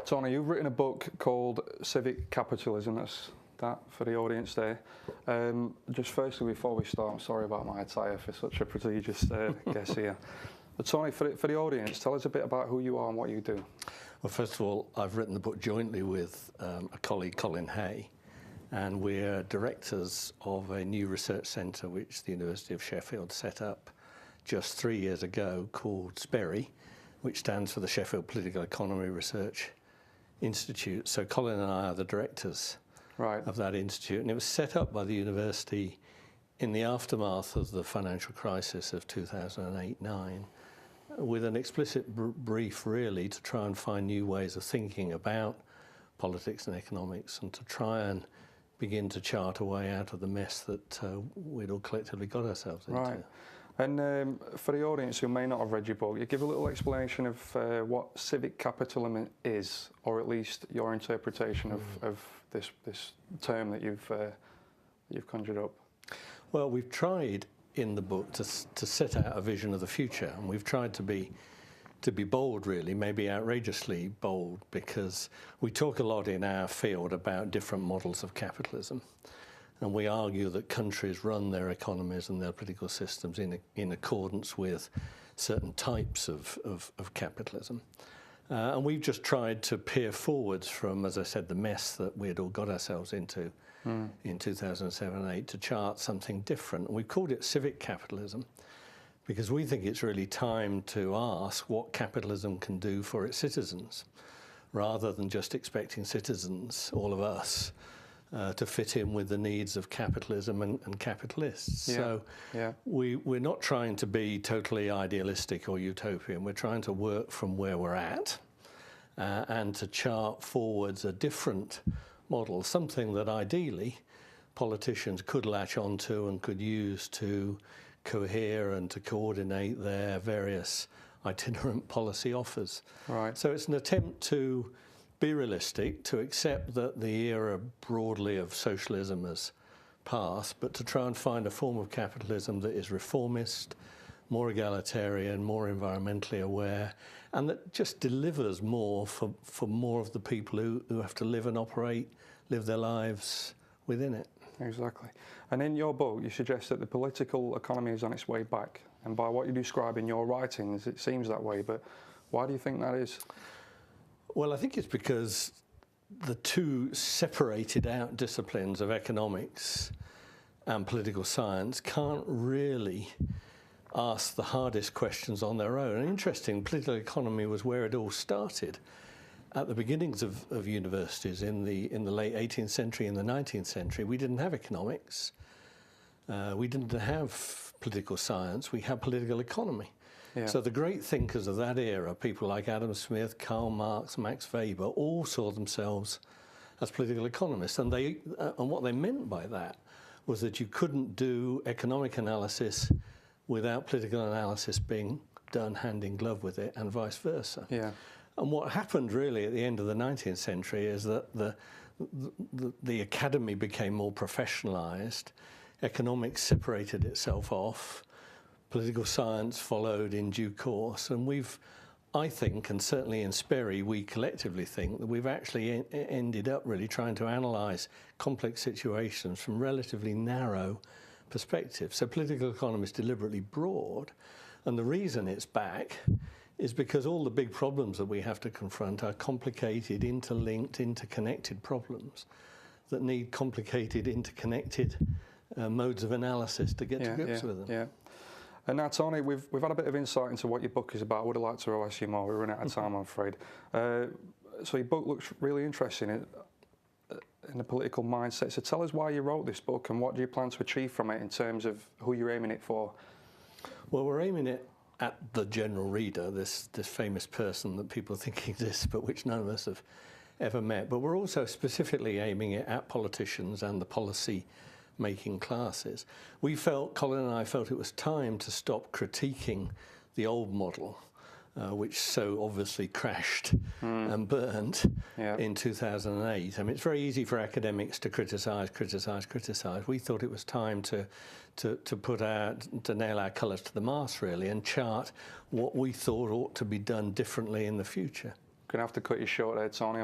Tony, you've written a book called Civic Capitalism. That's that for the audience there. Just firstly, before we start, I'm sorry about my attire for such a prestigious guest here. But Tony, for the audience, tell us a bit about who you are and what you do. Well, first of all, I've written the book jointly with a colleague, Colin Hay, and we're directors of a new research centre which the University of Sheffield set up just 3 years ago called SPERI, which stands for the Sheffield Political Economy Research Institute. So Colin and I are the directors of that institute, and it was set up by the university in the aftermath of the financial crisis of 2008-9 with an explicit brief really to try and find new ways of thinking about politics and economics and to try and begin to chart a way out of the mess that we'd all collectively got ourselves into. Right. And for the audience who may not have read your book, you give a little explanation of what civic capitalism is, or at least your interpretation of this term that you've conjured up. Well, we've tried in the book to set out a vision of the future, and we've tried to be bold, really, maybe outrageously bold, because we talk a lot in our field about different models of capitalism. And we argue that countries run their economies and their political systems in accordance with certain types of capitalism. And we've just tried to peer forwards from, as I said, the mess that we had all got ourselves into in 2007-8 to chart something different. And we've called it civic capitalism because we think it's really time to ask what capitalism can do for its citizens, rather than just expecting citizens, all of us, to fit in with the needs of capitalism and capitalists. Yeah. So we're not trying to be totally idealistic or utopian. We're trying to work from where we're at and to chart forwards a different model, something that ideally politicians could latch onto and could use to cohere and to coordinate their various itinerant policy offers. Right. So it's an attempt to be realistic, to accept that the era broadly of socialism has passed, but to try and find a form of capitalism that is reformist, more egalitarian, more environmentally aware, and that just delivers more for more of the people who have to live and operate, live their lives within it. Exactly. And in your book, you suggest that the political economy is on its way back. And by what you describe in your writings, it seems that way. But why do you think that is? Well, I think it's because the two separated out disciplines of economics and political science can't really ask the hardest questions on their own. And interesting, political economy was where it all started. At the beginnings of universities in the late 18th century and the 19th century, we didn't have economics. We didn't have political science. We had political economy. Yeah. So the great thinkers of that era, people like Adam Smith, Karl Marx, Max Weber, all saw themselves as political economists. And what they meant by that was that you couldn't do economic analysis without political analysis being done hand in glove with it, and vice versa. Yeah. And what happened really at the end of the 19th century is that the academy became more professionalised, economics separated itself off, political science followed in due course, and I think, and certainly in SPERI, we collectively think that we've actually ended up really trying to analyse complex situations from relatively narrow perspectives. So political economy is deliberately broad, and the reason it's back is because all the big problems that we have to confront are complicated, interlinked, interconnected problems that need complicated, interconnected modes of analysis to get to grips with them. Yeah. And now, Tony, we've had a bit of insight into what your book is about. I would have liked to ask you more. We're running out of time, I'm afraid. So your book looks really interesting in the political mindset. So tell us why you wrote this book and what do you plan to achieve from it in terms of who you're aiming it for? Well, we're aiming it at the general reader, this famous person that people think exists, but which none of us have ever met. But we're also specifically aiming it at politicians and the policy-making classes. Colin and I felt it was time to stop critiquing the old model, which so obviously crashed and burned in 2008. I mean, it's very easy for academics to criticise. We thought it was time to nail our colours to the mast, really, and chart what we thought ought to be done differently in the future. going to have to cut you short there, Tony.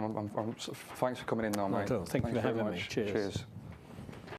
Thanks for coming in, though, mate. Thank you for having me. Cheers.